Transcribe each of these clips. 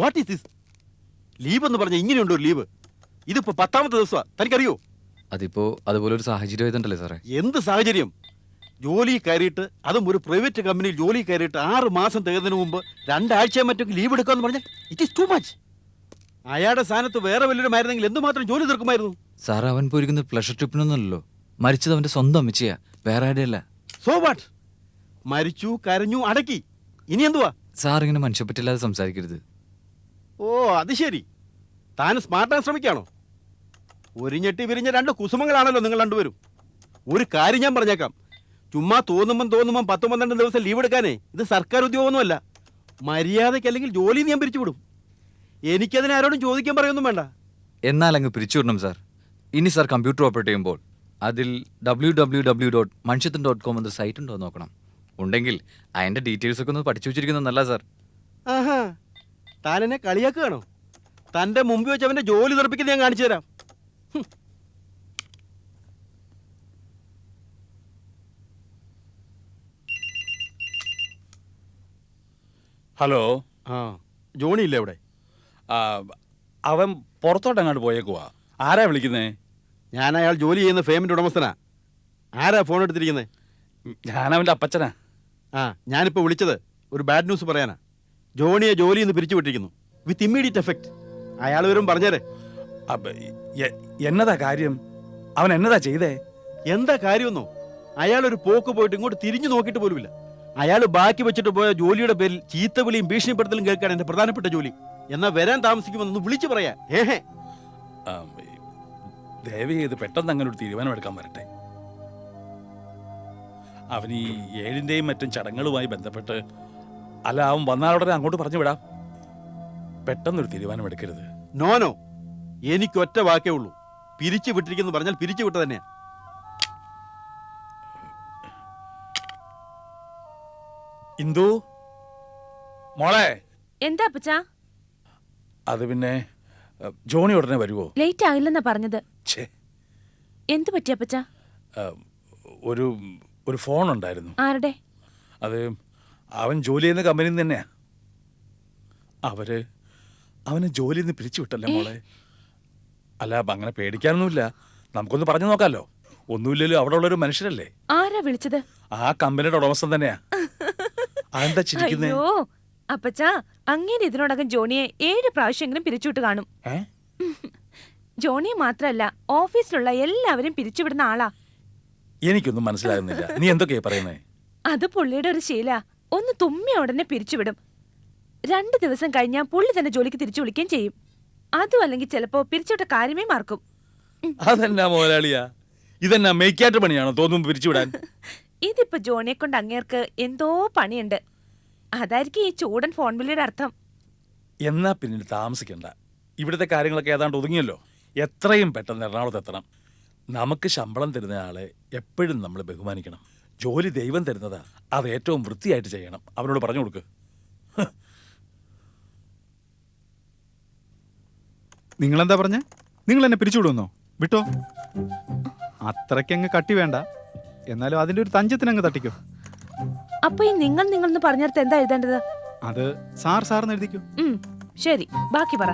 What is this? Leave എന്ന് പറഞ്ഞാൽ ഇങ്ങനെയുണ്ടോ leave? ഇതിപ്പോ 10ാമത്തെ ദിവസമാണ്. തനിക്കറിയോ? അതിപ്പോ അതുപോലെ ഒരു സാഹചര്യം ആയതുണ്ടല്ലേ സാറേ? എന്ത് സാഹചര്യം? ജോലി കയറിയിട്ട്, അതും ഒരു പ്രൈവറ്റ് കമ്പനിയിൽ ജോലി കയറിയിട്ട് 6 മാസം തികയുന്നതിന് മുമ്പ് 2 ആഴ്ച മറ്റൊക്കെ ലീവ് എടുക്കാന്ന് പറഞ്ഞാൽ ഇറ്റ് ഈസ് ടു മച്ച്. അയാളുടെ സ്ഥാനത്ത് വേറെ വലിയൊരു മായിരുന്നെങ്കിൽ എന്തുമാത്രം ജോലി തീർക്കുമായിരുന്നു. സാർ അവൻ പോയിരിക്കുന്നത് പ്ലഷർ ട്രിപ്പിനൊന്നുമല്ലോ. മരിച്ചത് അവന്റെ സ്വന്തം അമ്മച്ചിയാ, വേറെ ആരുടെയല്ല. So what? മരിച്ചു, കരഞ്ഞു, അടക്കി. ഇനി എന്തുവാ? സാർ ഇങ്ങനെ മനുഷ്യപ്പറ്റില്ലാതെ സംസാരിക്കരുത്. ഓ അത് ശരി. താൻ സ്മാർട്ടാൻ ശ്രമിക്കാണോ? ഒരു ഞെട്ടി വിരിഞ്ഞ 2 കുസുമങ്ങളാണല്ലോ നിങ്ങൾ രണ്ടുപേരും. ഒരു കാര്യം ഞാൻ പറഞ്ഞേക്കാം. ചുമ്മാ തോന്നുമ്പം 10-12 ദിവസം ലീവ് എടുക്കാനേ ഇത് സർക്കാർ ഉദ്യോഗമൊന്നുമല്ല. മര്യാദയ്ക്ക് അല്ലെങ്കിൽ ജോലി ഞാൻ പിരിച്ചുവിടും. എനിക്കതിന് ആരോടും ചോദിക്കാൻ പറയൊന്നും വേണ്ട. എന്നാൽ അങ്ങ് പിരിച്ചുവിടണം സാർ. ഇനി സാർ കമ്പ്യൂട്ടർ ഓപ്പറേറ്റ് ചെയ്യുമ്പോൾ അതിൽ www.manshathan.com എന്ന സൈറ്റ് ഉണ്ടോ നോക്കണം. ഉണ്ടെങ്കിൽ അതിന്റെ ഡീറ്റെയിൽസ് ഒക്കെ ഒന്ന് പഠിച്ചു വെച്ചിരിക്കുന്നത് നല്ല സാർ. ആഹാ, താൻ എന്നെ കളിയാക്കുകയാണോ? തൻ്റെ മുമ്പിൽ വെച്ച് അവൻ്റെ ജോലി തെറിപ്പിക്കുന്നത് ഞാൻ കാണിച്ചു തരാം. ഹലോ. ആ, ജോണി ഇല്ലേ ഇവിടെ? അവൻ പുറത്തോട്ടെങ്ങാണ്ട് പോയേക്കുവാ. ആരാ വിളിക്കുന്നേ? ഞാൻ അയാൾ ജോലി ചെയ്യുന്ന ഫേമിൻ്റെ ഉടമസ്ഥനാ. ആരാ ഫോൺ എടുത്തിരിക്കുന്നത്? ഞാനവൻ്റെ അപ്പച്ചനാ. ആ, ഞാനിപ്പോൾ വിളിച്ചത് ഒരു ബാഡ് ന്യൂസ് പറയാനാ. ജോണിയെ ജോലിയിൽ നിന്ന് പിരിച്ചു വിട്ടിരിക്കുന്നു വിത്ത് ഇമ്മീഡിയറ്റ് എഫക്റ്റ്. അയാൾ വരും പറഞ്ഞേരെ. എന്നതാ കാര്യം? അവൻ എന്നതാ ചെയ്തേ? എന്താ കാര്യമൊന്നോ? അയാളൊരു പോക്ക് പോയിട്ട് ഇങ്ങോട്ട് തിരിഞ്ഞു നോക്കിയിട്ട് പോലുമില്ല. അയാൾ ബാക്കി വെച്ചിട്ട് പോയ ജോലിയുടെ പേരിൽ ചീത്തവിളിയും ഭീഷണിപ്പെടുത്തലും കേൾക്കാൻ എന്റെ പ്രധാനപ്പെട്ട ജോലി. എന്നാ വരാൻ താമസിക്കുമെന്ന് വിളിച്ചു പറയാ. ദയവ് ചെയ്ത് പെട്ടെന്ന് അങ്ങനെ ഒരു തീരുമാനമെടുക്കാൻ വരട്ടെ. അവൻ ഈ 7ന്റെയും മറ്റും ചടങ്ങുകളുമായി ബന്ധപ്പെട്ട്, അല്ല അവൻ വന്നാലുടനെ അങ്ങോട്ട് പറഞ്ഞു വിടാം. പെട്ടെന്നൊരു തീരുമാനമെടുക്കരുത്. നോ, എനിക്ക് ഒറ്റ വാക്കേ ഉള്ളൂ. പിരിച്ചു വിട്ടിരിക്കുന്നു പറഞ്ഞാൽ പിരിച്ചു വിട്ട തന്നെയാ. ഇന്ദു മോളെ. എന്താ അപ്പച്ചാ? അത് പിന്നെ ജോണി ഉടനെ വരുവോ? ലേറ്റ് ആകില്ലെന്നാ പറഞ്ഞത്. എന്തു പറ്റി അപ്പച്ചാ? ഒരു ഫോൺ ഉണ്ടായിരുന്നു. ആരുടെ? അത് അവൻ ജോലി ചെയ്യുന്ന കമ്പനിയിൽ നിന്ന് തന്നെയാ. അവനെ ജോലിയിൽ നിന്ന് പിരിച്ചു വിട്ടല്ലേ മോളെ. അല്ല അങ്ങനെ പേടിക്കാനൊന്നുമില്ല. നമുക്കൊന്ന് പറഞ്ഞു നോക്കാലോ. ഒന്നുമില്ലല്ലോ, അവിടെ ഉള്ളൊരു മനുഷ്യരല്ലേ. ആരാ വിളിച്ചത്? ആ കമ്പനിയുടെ ഉടമസ്ഥൻ തന്നെയാ. അതെന്താ ചിരിക്കുന്നേ? അയ്യോ അപ്പച്ചാ, അങ്ങനെ ഇതിനോടകം ജോണിയെ 7 പ്രാവശ്യമെങ്കിലും പിരിച്ചുവിട്ട് കാണും. ജോണിയെ മാത്രല്ല, ഓഫീസിലുള്ള എല്ലാവരും പിരിച്ചുവിടുന്ന ആളാ. എനിക്കൊന്നും മനസ്സിലാകുന്നില്ല. നീ എന്തൊക്കെയാ പറയുന്നേ? അത് പുള്ളിയുടെ ഒരു ശീല. ഒന്ന് തുമ്മിയ ഉടനെ പിരിച്ചുവിടും. 2 ദിവസം കഴിഞ്ഞാൽ പുള്ളി തന്നെ ജോലിക്ക് തിരിച്ചു വിളിക്കുകയും ചെയ്യും. അതും അല്ലെങ്കിൽ ചിലപ്പോ പിരിച്ചുവിട്ട കാര്യമേ മറക്കും. അതെന്നാ മുതലാളിയാ, ഇതെന്നാ മേക്കാറ്റ് പണിയാണോ തോന്നുമ്പോ പിരിച്ചുവിടാൻ? ഇതിപ്പോ ജോണിയെ കൊണ്ട് അങ്ങേർക്ക് എന്തോ പണിയുണ്ട്. അതായിരിക്കും ഈ ചൂടൻ ഫോൺ വിളിയുടെ അർത്ഥം. എന്നാ പിന്നീട് താമസിക്കണ്ട. ഇവിടുത്തെ കാര്യങ്ങളൊക്കെ ഏതാണ്ട് ഒതുങ്ങിയല്ലോ. എത്രയും പെട്ടെന്ന് എറണാകുളത്ത് എത്തണം. നമുക്ക് ശമ്പളം തരുന്ന ആളെ എപ്പോഴും നമ്മൾ ബഹുമാനിക്കണം. ജോലി ദൈവം തരുന്നതാ. അത് ഏറ്റവും വൃത്തിയായിട്ട് ചെയ്യണം. അവനോട് പറഞ്ഞു കൊടുക്ക്. നിങ്ങളെന്താ പറഞ്ഞേ? നിങ്ങൾ എന്നെ പിരിച്ചുവിടുന്നോ? വിട്ടോ. അത്രയ്ക്കങ്ങ് കട്ടി വേണ്ട. എന്നാലും അതിന്റെ ഒരു തഞ്ചത്തിനങ്ങ് തട്ടിക്കോ. അപ്പൊ ഈ നിങ്ങൾ പറഞ്ഞിടത്ത് എന്താ എഴുതേണ്ടത്? അത് സാറിന് എഴുതിക്കോ. ശരി, ബാക്കി പറ.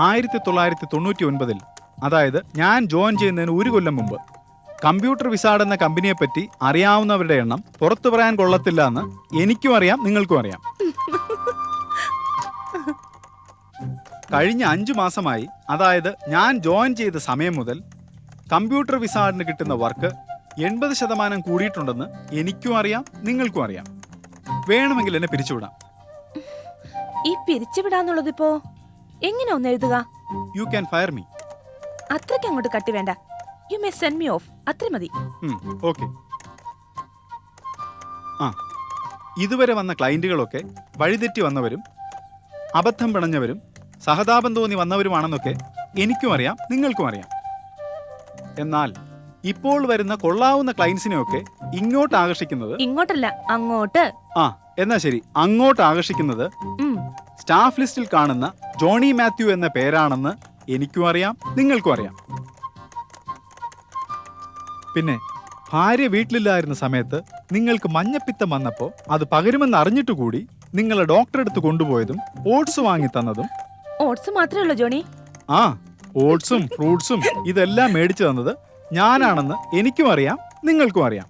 1999-ൽ, അതായത് ഞാൻ ജോയിൻ ചെയ്യുന്നതിന് 1 കൊല്ലം മുമ്പ്, കമ്പ്യൂട്ടർ വിസാർഡ് എന്ന കമ്പനിയെ പറ്റി അറിയാവുന്നവരുടെ എണ്ണം പുറത്തു പറയാൻ കൊള്ളത്തില്ല എന്ന് എനിക്കും അറിയാം, നിങ്ങൾക്കും അറിയാം. കഴിഞ്ഞ 5 മാസമായി, അതായത് ഞാൻ ജോയിൻ ചെയ്ത സമയം മുതൽ കമ്പ്യൂട്ടർ വിസാർഡിന് കിട്ടുന്ന വർക്ക് 80% കൂടിയിട്ടുണ്ടെന്ന് എനിക്കും അറിയാം, നിങ്ങൾക്കും അറിയാം. വേണമെങ്കിൽ എന്നെ പിരിച്ചുവിടാം. ഈ പിരിച്ചുവിടാന്നുള്ളതിപ്പോ എങ്ങനെ ഒന്ന് എഴുതുക? You can fire me. അത്രയ്ക്ക് അങ്ങോട്ട് കട്ടി വേണ്ട. You may send me of. അത്ര മതി. ഓക്കെ. ഇതുവരെ വന്ന ക്ലയന്റുകളൊക്കെ വഴിതെറ്റി വന്നവരും അബദ്ധം പിണഞ്ഞവരും സഹതാപം തോന്നി വന്നവരുമാണെന്നൊക്കെ എനിക്കും അറിയാം, നിങ്ങൾക്കും അറിയാം. എന്നാൽ ഇപ്പോൾ വരുന്ന കൊള്ളാവുന്ന ക്ലയൻസിനെയൊക്കെ ഇങ്ങോട്ട് ആകർഷിക്കുന്നത്, ഇങ്ങോട്ടല്ല അങ്ങോട്ട്. എന്നാ ശരി, അങ്ങോട്ട് ആകർഷിക്കുന്നത് സ്റ്റാഫ് ലിസ്റ്റിൽ കാണുന്ന ജോണി മാത്യു എന്ന പേരാണെന്ന് എനിക്കും അറിയാം, നിങ്ങൾക്കും അറിയാം. പിന്നെ ഭാര്യ വീട്ടിലില്ലായിരുന്ന സമയത്ത് നിങ്ങൾക്ക് മഞ്ഞപ്പിത്തം വന്നപ്പോൾ അത് പകരുമെന്ന് അറിഞ്ഞിട്ടുകൂടി നിങ്ങളെ ഡോക്ടറെ അടുത്ത് കൊണ്ടുപോയതും ഓട്സ് വാങ്ങി തന്നതും ഓട്സ് മാത്രമേ ഉള്ളൂ ജോണി. ആ ഓട്സും ഫ്രൂട്ട്സും ഇതെല്ലാം മേടിച്ചു തന്നത് ഞാനാണെന്ന് എനിക്കും അറിയാം, നിങ്ങൾക്കും അറിയാം.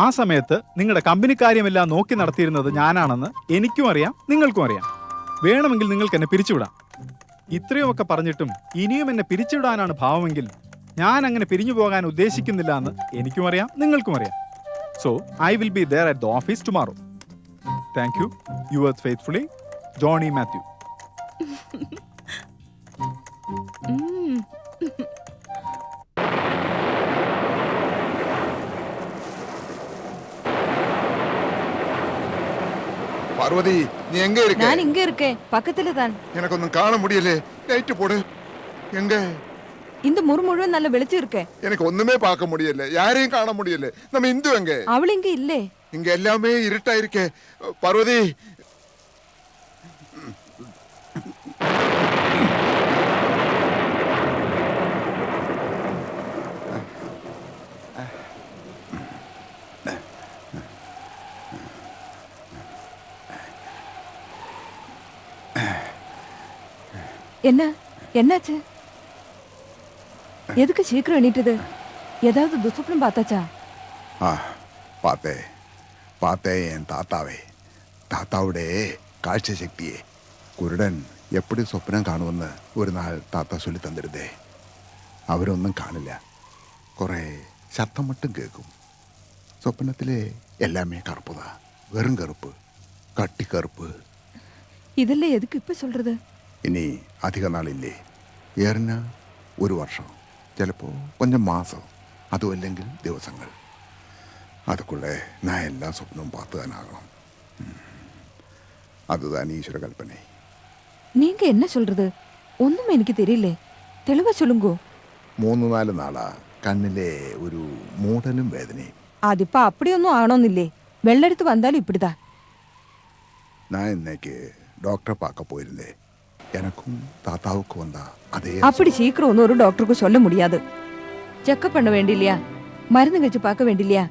ആ സമയത്ത് നിങ്ങളുടെ കമ്പനി കാര്യമെല്ലാം നോക്കി നടത്തിയിരുന്നത് ഞാനാണെന്ന് എനിക്കും അറിയാം, നിങ്ങൾക്കും അറിയാം. വേണമെങ്കിൽ നിങ്ങൾക്ക് എന്നെ പിരിച്ചുവിടാം. ഇത്രയുമൊക്കെ പറഞ്ഞിട്ടും ഇനിയും എന്നെ പിരിച്ചുവിടാനാണ് ഭാവമെങ്കിൽ ഞാൻ അങ്ങനെ പിരിഞ്ഞു പോകാൻ ഉദ്ദേശിക്കുന്നില്ല എന്ന് എനിക്കും അറിയാം, നിങ്ങൾക്കും അറിയാം. So I will be there at the office tomorrow. Thank you. Yours faithfully, Johny Mathew. Um. Parvathi நீ எங்க இருக்க? நான் இங்க இருக்கேன், பக்கத்துல தான். எனக்கு ஒன்னும் காண முடியல. லைட் போடு. எங்க? இந்த முழுவதும் நல்ல வெளிச்சம் இருக்கு. எனக்கு ஒண்ணுமே பார்க்க முடியல, யாரையும் காண முடியல. நம்ம இந்து எங்க? அவள் இங்க இல்லே. இங்க எல்லாமே இருட்டா இருக்கே. பார்வதி என்ன என்னாச்சு? எதுக்கு சீக்கிரம் எண்ணிட்டது? ஏதாவது துசுப்ளம் பார்த்தாச்சா? பார்த்தேன் என் தாத்தாவே. താത്താവുടെ കാഴ്ചശക്തിയെ. കുരുടൻ എപ്പോഴും സ്വപ്നം കാണുമെന്ന് ഒരു നാൾ താത്ത ചൊല്ലി തന്നിരുന്നേ. അവരൊന്നും കാണില്ല, കുറേ ശബ്ദം മട്ടും കേൾക്കും. സ്വപ്നത്തിലെ എല്ലാമേ കറുപ്പതാ, വെറും കറുപ്പ്, കട്ടിക്കറുപ്പ്. இதெல்லாம் எதுக்கு இப்ப சொல்றது? ഇനി അധിക നാളില്ലേ, ഏറിന ഒരു വർഷം, ചിലപ്പോൾ കൊഞ്ചം മാസം, അതുമല്ലെങ്കിൽ ദിവസങ്ങൾ. അതുക്കുള്ളേ ഞാൻ എല്ലാ സ്വപ്നവും പാത്തുകാനാകണം. അതുതാണ് ഈശ്വര കൽപ്പന. நீங்க என்ன சொல்றது? ஒண்ணுமே எனக்கு தெரியல, தெளிவா சொல்லுங்க. 3-4 നാളാ കണ്ണിലെ ഒരു മൂടലും വേദനയും. അതിപ്പോ அப்படிയൊന്നും ആണോന്നില്ലേ, വെള്ളെടുത്ത് വന്നാലും ഇപ്പിടിതാ. ഞാൻ ഇന്നേക്ക് ഡോക്ടറെ பார்க்க പോയിരുന്നേ. எனக்கும் தாத்தாவுக்கு வந்தா அதே. அப்படி சீக்கிரம் ஒன்றும் ஒரு டாக்டருக்கு சொல்ல முடியாது. செக்கப் பண்ண வேண்டிஇல்லையா, மருந்து கழிச்சு பார்க்க வேண்டிஇல்லையா?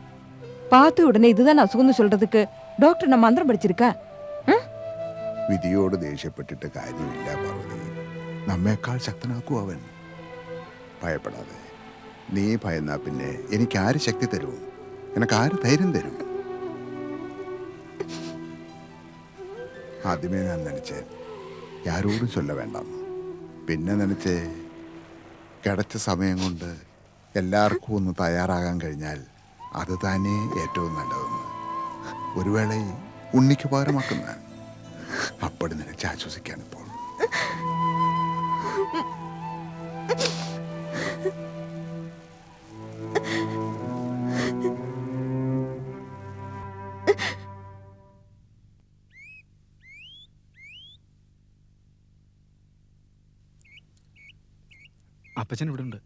பார்த்த உடனே இதுதான் அசுகம்னு சொல்றதுக்கு டாக்டர் நான் மந்திரம் படிச்சிருக்கா? വിധിയോട് ദേഷ്യപ്പെട്ടിട്ട് കാര്യമില്ല പാർവതി. നമ്മേക്കാൾ ശക്തനാക്കും അവൻ. ഭയപ്പെടാതെ. നീ ഭയന്നാ പിന്നെ എനിക്ക് ആര് ശക്തി തരും? എനിക്ക് ആര് ധൈര്യം തരും? ആദ്യമേ ഞാൻ നനച്ചേ ആരോടും ചൊല്ല വേണ്ട. പിന്നെ നനച്ചേ കിടച്ച സമയം കൊണ്ട് എല്ലാവർക്കും ഒന്ന് തയ്യാറാകാൻ കഴിഞ്ഞാൽ അത് തന്നെ ഏറ്റവും നല്ലതെന്ന്. ഒരു വേള ഉണ്ണിക്ക് പകരമാക്കുന്ന അപ്പടി നനച്ച് ആശ്വസിക്കാനിപ്പോൾ. അപ്പച്ചൻ ഇവിടെ ഉണ്ട്.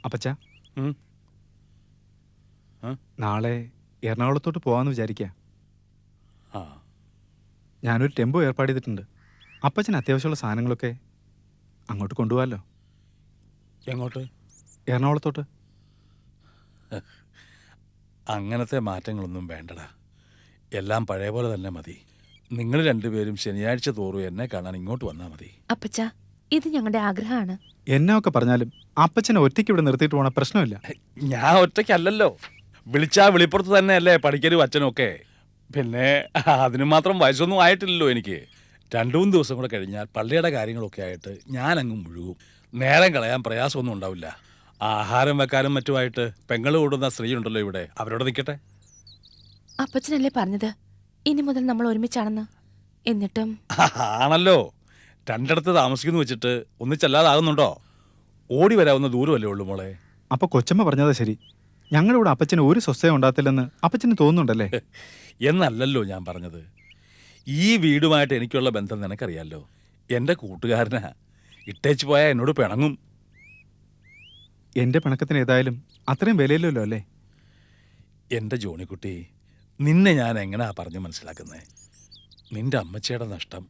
അപ്പച്ച, നാളെ എറണാകുളത്തോട്ട് പോകാമെന്ന് വിചാരിക്കുക. ആ, ഞാനൊരു ടെമ്പോ ഏർപ്പാട് ചെയ്തിട്ടുണ്ട്. അപ്പച്ചൻ അത്യാവശ്യമുള്ള സാധനങ്ങളൊക്കെ അങ്ങോട്ട് കൊണ്ടുപോകാമല്ലോ. എങ്ങോട്ട്? എറണാകുളത്തോട്ട്. അങ്ങനത്തെ മാറ്റങ്ങളൊന്നും വേണ്ടടാ, എല്ലാം പഴയ പോലെ തന്നെ മതി. നിങ്ങൾ രണ്ടുപേരും ശനിയാഴ്ച തോറും എന്നെ കാണാൻ ഇങ്ങോട്ട് വന്നാൽ മതി. അപ്പച്ച, ഇത് ഞങ്ങളുടെ ആഗ്രഹമാണ്. എന്നെ ഒക്കെ പറഞ്ഞാലും അപ്പച്ചനെ ഒറ്റയ്ക്ക് ഇവിടെ നിർത്തിയിട്ട് പോണ പ്രശ്നമില്ല. ഞാൻ ഒറ്റയ്ക്കല്ലല്ലോ, വിളിച്ചാ വിളിപ്പുറത്ത് തന്നെയല്ലേ പഠിക്കലും അച്ഛനും ഒക്കെ. പിന്നെ അതിന് മാത്രം വയസ്സൊന്നും ആയിട്ടില്ലല്ലോ എനിക്ക്. 2-3 ദിവസം കൂടെ കഴിഞ്ഞാൽ പള്ളിയുടെ കാര്യങ്ങളൊക്കെ ആയിട്ട് ഞാൻ അങ്ങ് മുഴുകും. നേരം കളയാൻ പ്രയാസമൊന്നും ഉണ്ടാവില്ല. ആഹാരം വെക്കാനും മറ്റുമായിട്ട് പെങ്ങള് കൂടുന്ന സ്ത്രീ ഉണ്ടല്ലോ ഇവിടെ, അവരോട് നിൽക്കട്ടെ. അപ്പച്ചനല്ലേ പറഞ്ഞത് ഇനി മുതൽ നമ്മൾ ഒരുമിച്ചാണെന്ന്? എന്നിട്ടും ആണല്ലോ, രണ്ടിടത്ത് താമസിക്കുന്നു വെച്ചിട്ട് ഒന്നിച്ചല്ലാതാകുന്നുണ്ടോ? ഓടി വരാവുന്ന ദൂരമല്ലേ ഉള്ളൂ മോളെ. അപ്പൊ കൊച്ചമ്മ പറഞ്ഞതാ ശരി. ഞങ്ങളുടെ ഇവിടെ അപ്പച്ചന് ഒരു സ്വസ്ഥയും ഉണ്ടാകത്തില്ലെന്ന് അപ്പച്ചന് തോന്നുന്നുണ്ടല്ലേ? എന്നല്ലല്ലോ ഞാൻ പറഞ്ഞത്. ഈ വീടുമായിട്ട് എനിക്കുള്ള ബന്ധം നിനക്കറിയാലോ. എൻ്റെ കൂട്ടുകാരനാ, ഇട്ടേച്ച് പോയാൽ എന്നോട് പിണങ്ങും. എന്റെ പിണക്കത്തിന് ഏതായാലും അത്രയും വിലയില്ലല്ലോ അല്ലേ? എൻ്റെ ജോണിക്കുട്ടി, നിന്നെ ഞാൻ എങ്ങനെയാ പറഞ്ഞു മനസ്സിലാക്കുന്നത്? നിന്റെ അമ്മച്ചിയുടെ നഷ്ടം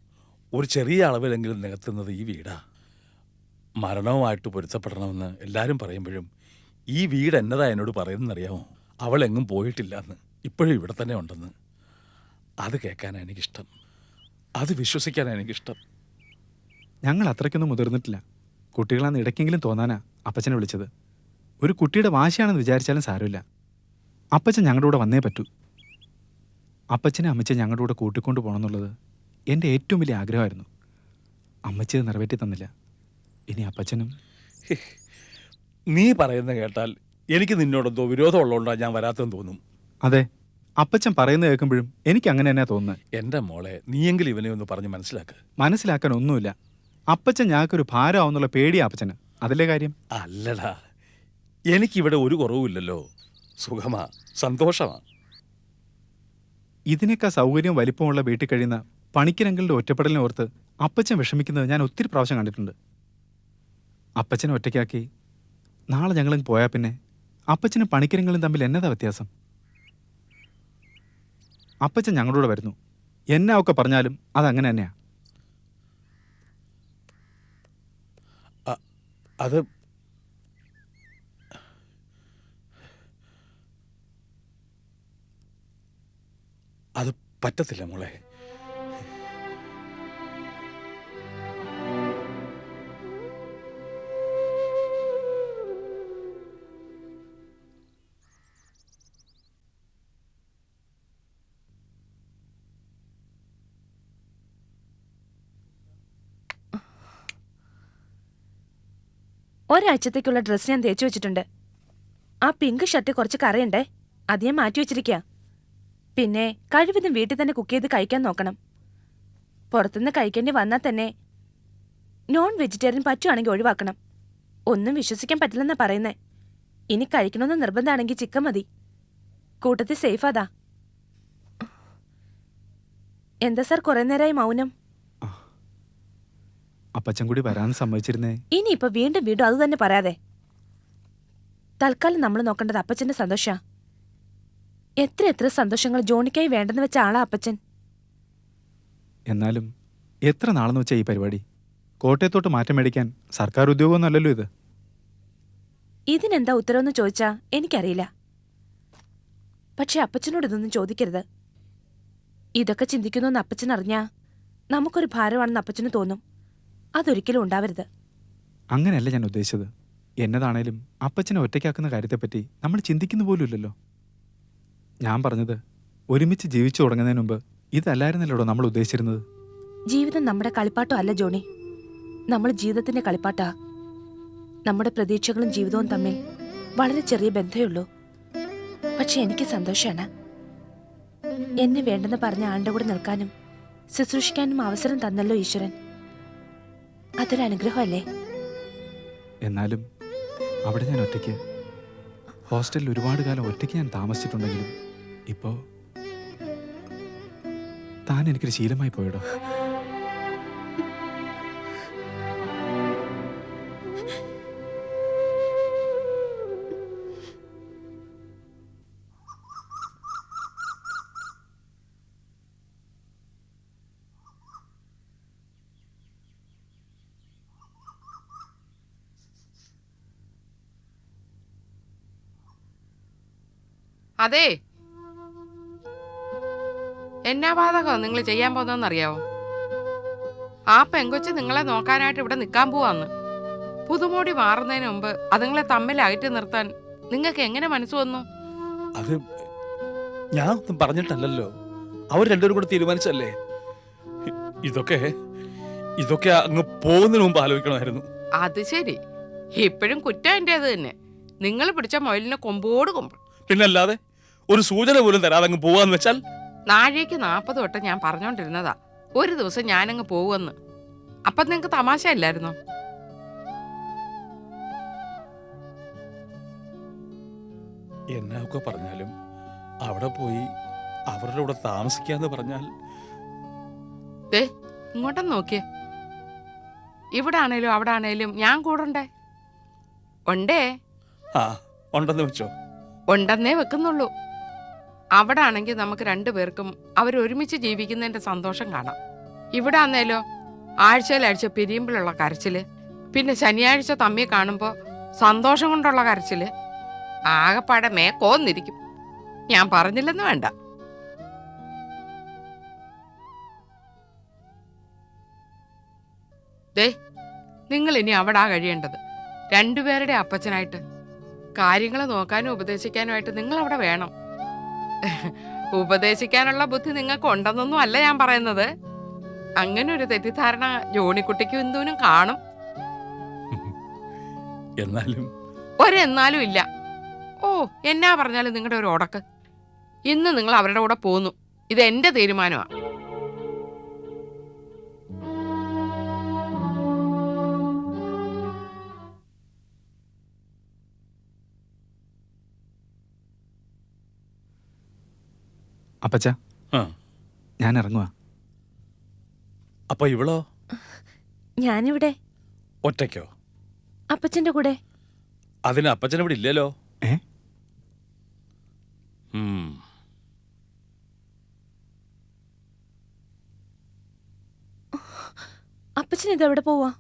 ഒരു ചെറിയ അളവിലെങ്കിലും നികത്തുന്നത് ഈ വീടാ. മരണവുമായിട്ട് പൊരുത്തപ്പെടണമെന്ന് എല്ലാവരും പറയുമ്പോഴും ഈ വീട് എന്നതാ എന്നോട് പറയുന്നറിയാമോ? അവൾ എങ്ങും പോയിട്ടില്ല എന്ന്, ഇപ്പോഴും ഇവിടെ തന്നെ ഉണ്ടെന്ന്. അത് കേൾക്കാനാണ് എനിക്കിഷ്ടം, അത് വിശ്വസിക്കാനാണ് എനിക്കിഷ്ടം. ഞങ്ങൾ അത്രയ്ക്കൊന്നും മുതിർന്നിട്ടില്ല. കുട്ടികളാന്ന് ഇടയ്ക്കെങ്കിലും തോന്നാനാ അപ്പച്ചനെ വിളിച്ചത്. ഒരു കുട്ടിയുടെ വാശിയാണെന്ന് വിചാരിച്ചാലും സാരമില്ല. അപ്പച്ചൻ ഞങ്ങളുടെ കൂടെ വന്നേ പറ്റൂ. അപ്പച്ചനെ അമ്മച്ചെ ഞങ്ങളുടെ കൂടെ കൂട്ടിക്കൊണ്ടു പോകണമെന്നുള്ളത് എൻ്റെ ഏറ്റവും വലിയ ആഗ്രഹമായിരുന്നു. അമ്മച്ചി അത് നിറവേറ്റി തന്നില്ല. ഇനി അപ്പച്ചനും. നീ പറയുന്ന കേട്ടാൽ എനിക്ക് നിന്നോടെന്തോ വിരോധമുള്ളതുകൊണ്ടാണ് ഞാൻ വരാത്തെന്ന് തോന്നും. അതെ, അപ്പച്ചൻ പറയുന്നത് കേൾക്കുമ്പോഴും എനിക്ക് അങ്ങനെ തന്നെയാ തോന്നുന്നത്. എൻ്റെ മോളെ, നീയെങ്കിലും ഇവനെ ഒന്ന് പറഞ്ഞ് മനസ്സിലാക്കുക. മനസ്സിലാക്കാൻ ഒന്നുമില്ല. അപ്പച്ചൻ ഞങ്ങൾക്കൊരു ഭാരമാവുന്നുള്ള പേടിയാ അപ്പച്ചന്. അതിലെ കാര്യം. അല്ലടാ, എനിക്കിവിടെ ഒരു കുറവുമില്ലല്ലോ. സുഖമാ, സന്തോഷമാ. ഇതിനേക്കാൾ സൗകര്യം വലിപ്പമുള്ള വീട്ടിൽ കഴിയുന്ന പണിക്കരങ്ങളുടെ ഒറ്റപ്പെടലിനെ ഓർത്ത് അപ്പച്ചൻ വിഷമിക്കുന്നത് ഞാൻ ഒത്തിരി പ്രാവശ്യം കണ്ടിട്ടുണ്ട്. അപ്പച്ചനെ ഒറ്റയ്ക്കാക്കി നാളെ ഞങ്ങളും പോയാൽ പിന്നെ അപ്പച്ചനും പണിക്കരങ്ങളും തമ്മിൽ എന്നതാ വ്യത്യാസം? അപ്പച്ചൻ ഞങ്ങളോട് വരുന്നു. എന്നാ ഒക്കെ പറഞ്ഞാലും അതങ്ങനെ തന്നെയാ. അത് അത് പറ്റത്തില്ല മോളെ. ഒരാഴ്ചത്തേക്കുള്ള ഡ്രസ്സ് ഞാൻ തേച്ചു വെച്ചിട്ടുണ്ട്. ആ പിങ്ക് ഷർട്ട് കുറച്ച് കറയുണ്ടേ, അത് ഞാൻ മാറ്റി വെച്ചിരിക്കുക. പിന്നെ കഴിവതും വീട്ടിൽ തന്നെ കുക്ക് ചെയ്ത് കഴിക്കാൻ നോക്കണം. പുറത്തുനിന്ന് കഴിക്കേണ്ടി വന്നാൽ തന്നെ നോൺ വെജിറ്റേറിയൻ പറ്റുവാണെങ്കിൽ ഒഴിവാക്കണം. ഒന്നും വിശ്വസിക്കാൻ പറ്റില്ലെന്നാ പറയുന്നേ. ഇനി കഴിക്കണമെന്ന് നിർബന്ധമാണെങ്കിൽ ചിക്കൻ മതി. കൂട്ടത്തിൽ സേഫ് അതാ. എന്താ സാർ കുറെ നേരമായി മൗനം? അപ്പച്ചൻ കൂടി വരാൻ സമ്മതിച്ചിരുന്നേ. ഇനിയിപ്പോ വീണ്ടും വീണ്ടും അത് തന്നെ പറയാതെ. തൽക്കാലം നമ്മൾ നോക്കേണ്ടത് അപ്പച്ചന്റെ സന്തോഷ. എത്ര സന്തോഷങ്ങൾ ജോണിക്കായി വേണ്ടെന്ന് വെച്ച ആളാ അപ്പച്ചൻ. എന്നാലും എത്ര നാളെന്ന് വെച്ചാൽ ഈ പരിപാടി? കോട്ടയത്തോട്ട് മാറ്റം മേടിക്കാൻ സർക്കാർ ഉദ്യോഗമൊന്നുമല്ലല്ലോ ഇത്. ഇതിനെന്താ ഉത്തരവെന്ന് ചോദിച്ചാ എനിക്കറിയില്ല. പക്ഷെ അപ്പച്ചനോട് ഇതൊന്നും ചോദിക്കരുത്. ഇതൊക്കെ ചിന്തിക്കുന്നുവെന്ന് അപ്പച്ചൻ അറിഞ്ഞാ നമുക്കൊരു ഭാരമാണെന്ന് അപ്പച്ചന് തോന്നും. അതൊരിക്കലും ഉണ്ടാവരുത്. അങ്ങനെയല്ല ഞാൻ ഉദ്ദേശിച്ചത്. എന്നതാണേലും അപ്പച്ചനെ ഒറ്റയ്ക്കാക്കുന്ന കാര്യത്തെപ്പറ്റി നമ്മൾ ചിന്തിക്കുന്നു പോലുമില്ലല്ലോ. ഞാൻ പറഞ്ഞത് ഒരുമിച്ച് ജീവിച്ചു തുടങ്ങുന്നതിന് മുമ്പ് ഇതല്ലായിരുന്നല്ലോ നമ്മൾ ഉദ്ദേശിച്ചിരുന്നത്. ജീവിതം നമ്മുടെ കളിപ്പാട്ടം അല്ല ജോണി, നമ്മൾ ജീവിതത്തിന്റെ കളിപ്പാട്ടാ. നമ്മുടെ പ്രതീക്ഷകളും ജീവിതവും തമ്മിൽ വളരെ ചെറിയ ബന്ധമേ ഉള്ളൂ. പക്ഷെ എനിക്ക് സന്തോഷമാണ്. എന്നെ വേണ്ടെന്ന് പറഞ്ഞ ആളുടെ കൂടെ നിൽക്കാനും ശുശ്രൂഷിക്കാനും അവസരം തന്നല്ലോ ഈശ്വരൻ. അതൊരു അനുഗ്രഹമല്ലേ? എന്നാലും അവിടെ ഞാൻ ഒറ്റയ്ക്ക്, ഹോസ്റ്റലിൽ ഒരുപാട് കാലം ഒറ്റയ്ക്ക് ഞാൻ താമസിച്ചിട്ടുണ്ടെങ്കിലും ഇപ്പോ താൻ എനിക്കൊരു ശീലമായി പോയടോ. അതെ, എന്നാ ബാധകം നിങ്ങൾ ചെയ്യാൻ പോകുന്നറിയാവോ? ആ പെങ്കൊച്ച് നിങ്ങളെ നോക്കാനായിട്ട് ഇവിടെ നിൽക്കാൻ പോവാന്ന്. പുതുമോടി മാറുന്നതിന് മുമ്പ് അതുങ്ങളെ തമ്മിൽ അകറ്റി നിർത്താൻ നിങ്ങൾക്ക് എങ്ങനെ മനസ്സ് വന്നു? അത് ഞാൻ ഒന്നും പറഞ്ഞിട്ടല്ലല്ലോ, അവർ രണ്ടുപേരും കൂടെ തീരുമാനിച്ചല്ലേ. ഇതൊക്കെ അങ്ങ് പോകുന്നതിന് മുമ്പ് ആലോചിക്കണമായിരുന്നു. അത് ശരി, ഇപ്പോഴും കുറ്റം എൻ്റേത് തന്നെ. നിങ്ങൾ പിടിച്ച മുയലിനെ കൊമ്പോട് കൊമ്പ്. പിന്നല്ലാതെ ഒരു സൂചന പോലും തരാതെ അങ്ങ് പോവാന്ന് വെച്ചാൽ? നാഴേക്ക് 40 വട്ടം ഞാൻ പറഞ്ഞോണ്ടിരുന്നതാ ഒരു ദിവസം ഞാനങ്ങ് പോവെന്ന്. അപ്പം നിങ്ങക്ക് തമാശ അല്ലായിരുന്നോ? എന്നൊക്കെ പറഞ്ഞാലും അവിടെ പോയി അവരുടെ കൂടെ താമസിക്കാന്ന് പറഞ്ഞാൽ. ഇങ്ങോട്ടൊന്ന് നോക്കിയേ, ഇവിടെ ആണേലും അവിടെ ആണേലും ഞാൻ കൂടണ്ടേ? ഉണ്ടേ? ഉണ്ടെന്ന് വെച്ചോ? ഉണ്ടെന്നേ വെക്കുന്നുള്ളൂ. അവിടെ ആണെങ്കിൽ നമുക്ക് രണ്ടുപേർക്കും അവരൊരുമിച്ച് ജീവിക്കുന്നതിന്റെ സന്തോഷം കാണാം. ഇവിടെ ആന്നേലോ ആഴ്ച പിരിയുമ്പോഴുള്ള കരച്ചില്, പിന്നെ ശനിയാഴ്ച തമ്മി കാണുമ്പോൾ സന്തോഷം കൊണ്ടുള്ള കരച്ചില് ആകെപ്പാടെ മേക്കോന്നിരിക്കും. ഞാൻ പറഞ്ഞില്ലെന്ന് വേണ്ട. ദേ, നിങ്ങൾ ഇനി അവിടെ കഴിയേണ്ടത്. രണ്ടുപേരുടെ അപ്പച്ചനായിട്ട് കാര്യങ്ങൾ നോക്കാനും ഉപദേശിക്കാനുമായിട്ട് നിങ്ങൾ അവിടെ വേണം. ഉപദേശിക്കാനുള്ള ബുദ്ധി നിങ്ങൾക്ക് ഉണ്ടെന്നൊന്നും അല്ല ഞാൻ പറയുന്നത്. അങ്ങനെ ഒരു തെറ്റിദ്ധാരണ ജോണിക്കുട്ടിക്കും എന്തോനും കാണും. എന്നാലും ഒരെന്നാലും ഇല്ല. ഓ, എന്നാ പറഞ്ഞാലും നിങ്ങളുടെ ഒരു ഉടക്ക്. ഇന്ന് നിങ്ങൾ അവരുടെ കൂടെ പോന്നു. ഇത് എന്റെ തീരുമാനമാണ്. അപ്പച്ച, ആ, ഞാൻ ഇറങ്ങുക. അപ്പൊ ഇവളോ? ഞാനിവിടെ ഒറ്റയ്ക്കോ? അപ്പച്ചന്റെ കൂടെ. അതിന് അപ്പച്ചൻ ഇവിടെ ഇല്ലല്ലോ. ഏ? ഉം. അപ്പച്ചൻ ഇതെവിടെ പോവാ?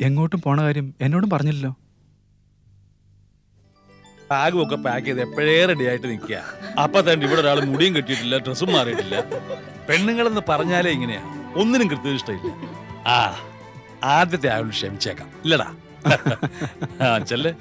എങ്ങോട്ടും പോണ കാര്യം എന്നോടും പറഞ്ഞില്ലല്ലോ. ബാഗും ഒക്കെ പാക്ക് ചെയ്ത് എപ്പോഴേ റെഡി ആയിട്ട് നിൽക്കുക. അപ്പൊ തന്നെ ഇവിടെ ഒരാൾ മുടിയും കെട്ടിയിട്ടില്ല, ഡ്രസ്സും മാറിയിട്ടില്ല. പെണ്ണുങ്ങളെന്ന് പറഞ്ഞാലേ ഇങ്ങനെയാ, ഒന്നിനും കൃത്യനിഷ്ഠയില്ല. ആ, ആദ്യത്തെ ആയോട് ക്ഷമിച്ചേക്കാം, ഇല്ലടാ. ആ, ചെല്ലേ.